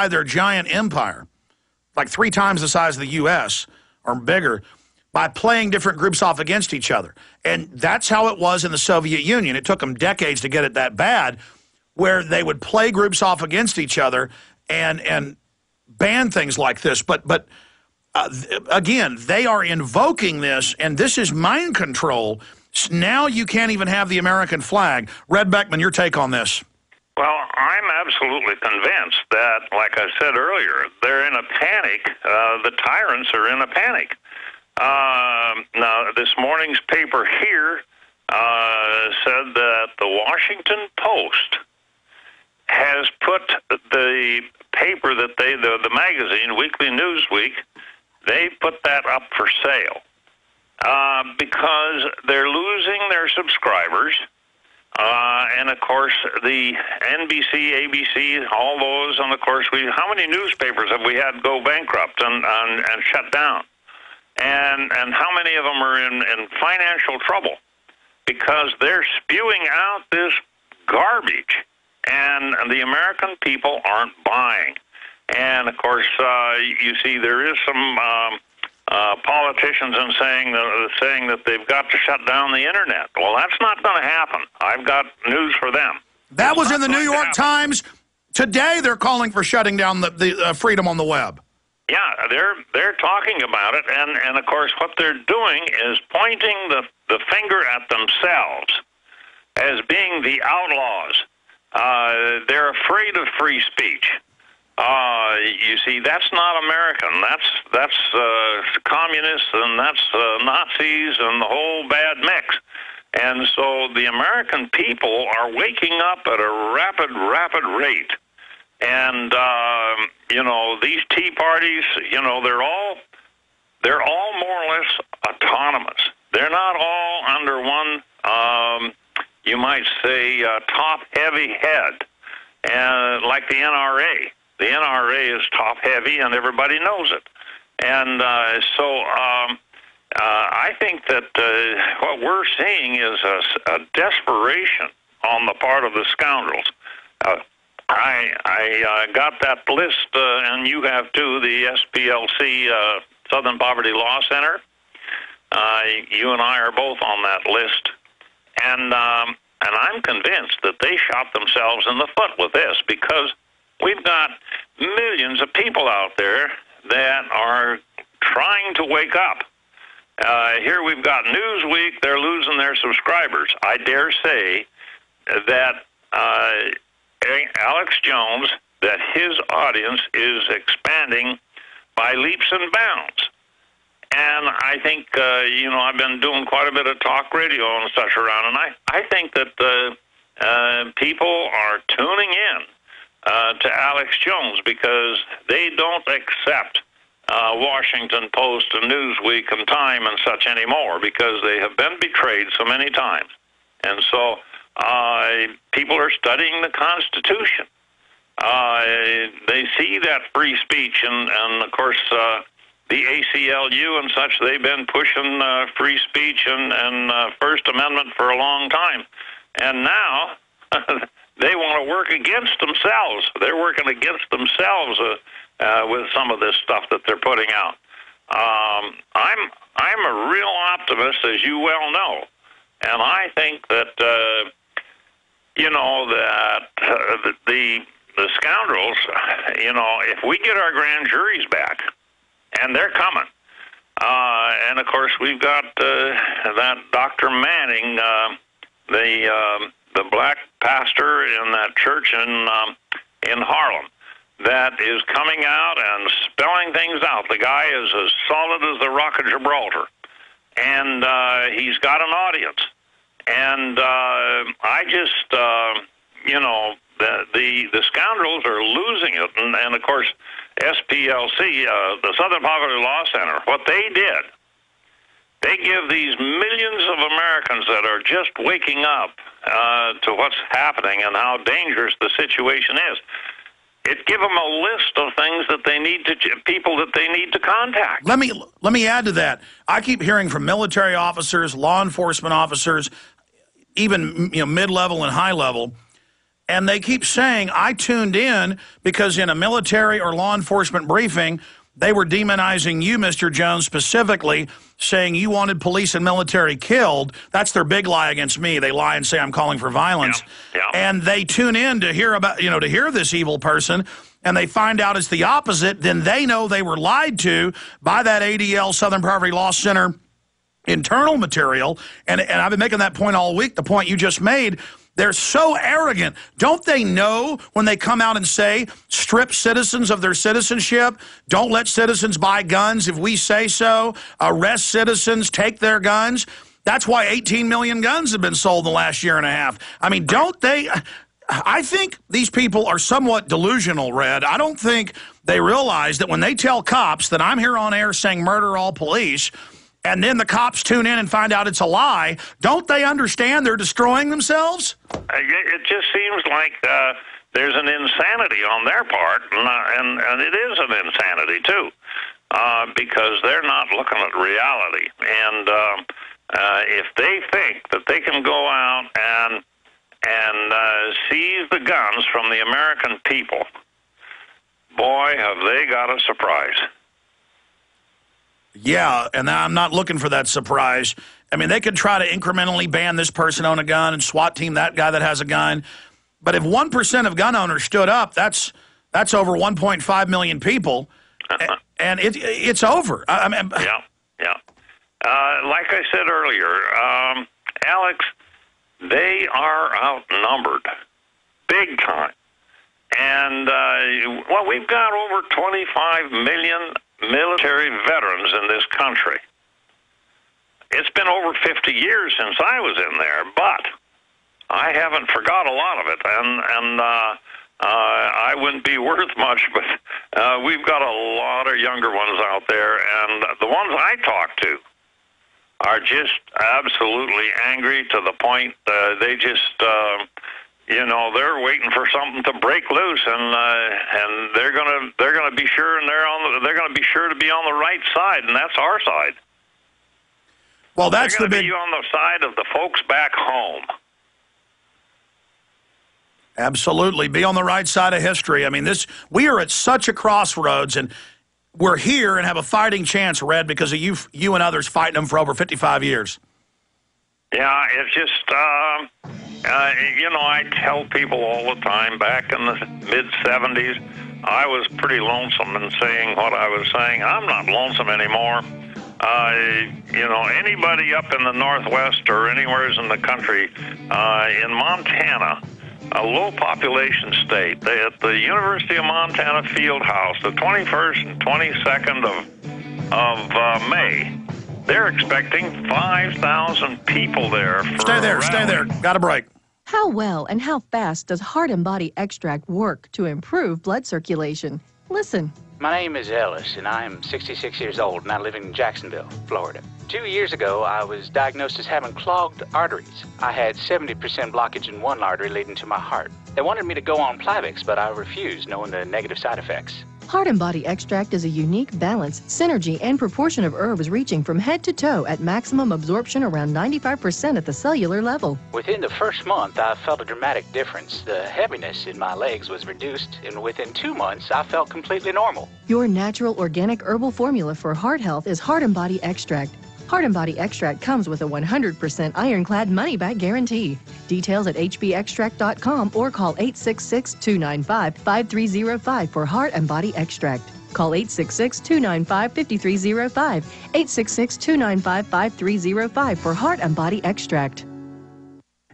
their giant empire, like 3 times the size of the U.S. or bigger, by playing different groups off against each other. And that's how it was in the Soviet Union. It took them decades to get it that bad, where they would play groups off against each other and ban things like this. But again, they are invoking this, and this is mind control. Now you can't even have the American flag. Red Beckman, your take on this? Well, I'm absolutely convinced that, like I said earlier, they're in a panic. The tyrants are in a panic. Now, this morning's paper here said that the Washington Post has put the paper that the magazine, Weekly Newsweek, they put that up for sale because they're losing their subscribers. And, of course, the NBC, ABC, all those, and, of course, how many newspapers have we had go bankrupt and shut down? And how many of them are in financial trouble because they're spewing out this garbage, and the American people aren't buying. And, of course, you see there is some politicians saying that they've got to shut down the Internet. Well, that's not going to happen. I've got news for them. That was in the New York Times. Today they're calling for shutting down the freedom on the web. Yeah, they're talking about it, and of course what they're doing is pointing the finger at themselves as being the outlaws. They're afraid of free speech. You see, that's not American. That's communists, and that's Nazis, and the whole bad mix. And so the American people are waking up at a rapid rate. And you know, these Tea Parties, you know, they're all more or less autonomous. They're not all under one, you might say, top-heavy head, and like the NRA. The NRA is top-heavy, and everybody knows it. And so I think that what we're seeing is a desperation on the part of the scoundrels. I got that list, and you have too, the SPLC, Southern Poverty Law Center. You and I are both on that list. And I'm convinced that they shot themselves in the foot with this, because we've got millions of people out there that are trying to wake up. Here we've got Newsweek, they're losing their subscribers. I dare say that Alex Jones, that his audience is expanding by leaps and bounds. And I think, you know, I've been doing quite a bit of talk radio and such around, and I think that people are tuning in to Alex Jones because they don't accept Washington Post and Newsweek and Time and such anymore because they have been betrayed so many times. And so people are studying the Constitution. They see that free speech, and of course, the ACLU and such, they've been pushing free speech and First Amendment for a long time. And now they want to work against themselves. They're working against themselves with some of this stuff that they're putting out. I'm a real optimist, as you well know, and I think that you know that the scoundrels, you know, if we get our grand juries back, and they're coming, and of course we've got that Dr. Manning, the black pastor in that church in Harlem, that is coming out and spelling things out. The guy is as solid as the Rock of Gibraltar, and he's got an audience. And I just, you know, the scoundrels are losing it. And of course, SPLC, the Southern Poverty Law Center, what they did, they give these millions of Americans that are just waking up to what's happening and how dangerous the situation is. It give them a list of things that they need to, people that they need to contact. Let me add to that. I keep hearing from military officers, law enforcement officers, even mid-level and high level, And they keep saying, I tuned in because in a military or law enforcement briefing, they were demonizing you, Mr. Jones, specifically saying you wanted police and military killed. That's their big lie against me. They lie and say I'm calling for violence. Yeah. And they tune in to hear about, to hear this evil person, and they find out it's the opposite. Then they know they were lied to by that ADL, Southern Poverty Law Center internal material. And I've been making that point all week, the point you just made. They're so arrogant. Don't they know when they come out and say, strip citizens of their citizenship, don't let citizens buy guns if we say so, arrest citizens, take their guns? That's why 18 million guns have been sold in the last year and a half. I mean, don't they? I think these people are somewhat delusional, Red. I don't think they realize that when they tell cops that I'm here on air saying murder all police, and then the cops tune in and find out it's a lie, don't they understand they're destroying themselves? It just seems like there's an insanity on their part, and it is an insanity, too, because they're not looking at reality. And if they think that they can go out and seize the guns from the American people, boy, have they got a surprise. Yeah, and I'm not looking for that surprise. I mean, they could try to incrementally ban this person on a gun and SWAT team that guy that has a gun. But if 1% of gun owners stood up, that's over 1.5 million people, and it's over. I mean, yeah. Like I said earlier, Alex, they are outnumbered big time. And, we've got over 25 million military veterans in this country. It's been over 50 years since I was in there, but I haven't forgot a lot of it, and I wouldn't be worth much, but we've got a lot of younger ones out there, and the ones I talk to are just absolutely angry to the point they just they're waiting for something to break loose, and they're gonna be sure, and they're gonna be sure to be on the right side, and that's our side. Well, that's the big. Be on the side of the folks back home. Absolutely, be on the right side of history. I mean, we are at such a crossroads, and we're here and have a fighting chance, Red, because of you and others fighting them for over 55 years. Yeah, it's just, I tell people all the time, back in the mid-'70s, I was pretty lonesome in saying what I was saying. I'm not lonesome anymore. Anybody up in the Northwest or anywhere in the country, in Montana, a low-population state, at the University of Montana Field House, the 21st and 22nd of May, they're expecting 5,000 people there. Stay there. Got a break. How well and how fast does Heart and Body Extract work to improve blood circulation? Listen. My name is Ellis, and I am 66 years old, and I live in Jacksonville, Florida. 2 years ago, I was diagnosed as having clogged arteries. I had 70% blockage in one artery leading to my heart. They wanted me to go on Plavix, but I refused, knowing the negative side effects. Heart and Body Extract is a unique balance, synergy, and proportion of herbs reaching from head to toe at maximum absorption around 95% at the cellular level. Within the first month, I felt a dramatic difference. The heaviness in my legs was reduced, and within 2 months, I felt completely normal. Your natural organic herbal formula for heart health is Heart and Body Extract. Heart and Body Extract comes with a 100% ironclad money-back guarantee. Details at hbextract.com or call 866-295-5305 for Heart and Body Extract. Call 866-295-5305, 866-295-5305 for Heart and Body Extract.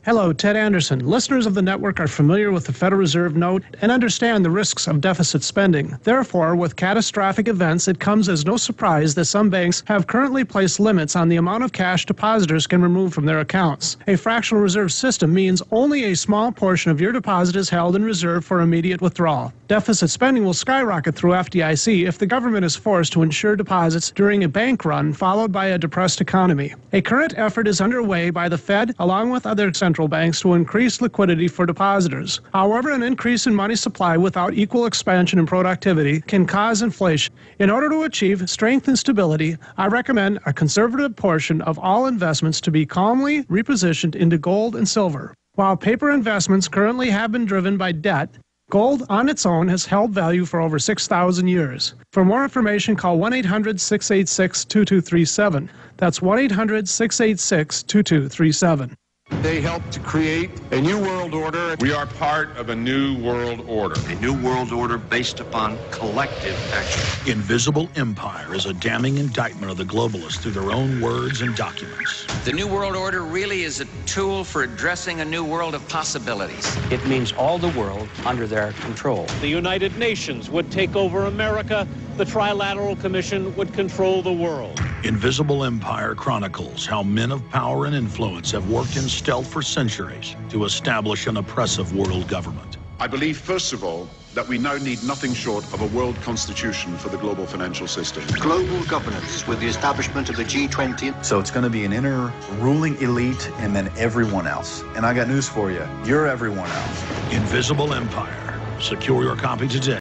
Hello, Ted Anderson. Listeners of the network are familiar with the Federal Reserve note and understand the risks of deficit spending. Therefore, with catastrophic events, it comes as no surprise that some banks have currently placed limits on the amount of cash depositors can remove from their accounts. A fractional reserve system means only a small portion of your deposit is held in reserve for immediate withdrawal. Deficit spending will skyrocket through FDIC if the government is forced to insure deposits during a bank run followed by a depressed economy. A current effort is underway by the Fed along with other central banks to increase liquidity for depositors. However, an increase in money supply without equal expansion and productivity can cause inflation. In order to achieve strength and stability, I recommend a conservative portion of all investments to be calmly repositioned into gold and silver. While paper investments currently have been driven by debt, gold on its own has held value for over 6,000 years. For more information, call 1-800-686-2237. That's 1-800-686-2237. They helped to create a new world order. We are part of a new world order. A new world order based upon collective action. Invisible Empire is a damning indictment of the globalists through their own words and documents. The New World Order really is a tool for addressing a new world of possibilities. It means all the world under their control. The United Nations would take over America. The Trilateral Commission would control the world. Invisible Empire chronicles how men of power and influence have worked in stealth for centuries to establish an oppressive world government. I believe, first of all, that we now need nothing short of a world constitution for the global financial system. Global governance with the establishment of the G20. So it's going to be an inner ruling elite and then everyone else. And I got news for you. You're everyone else. Invisible Empire. Secure your copy today.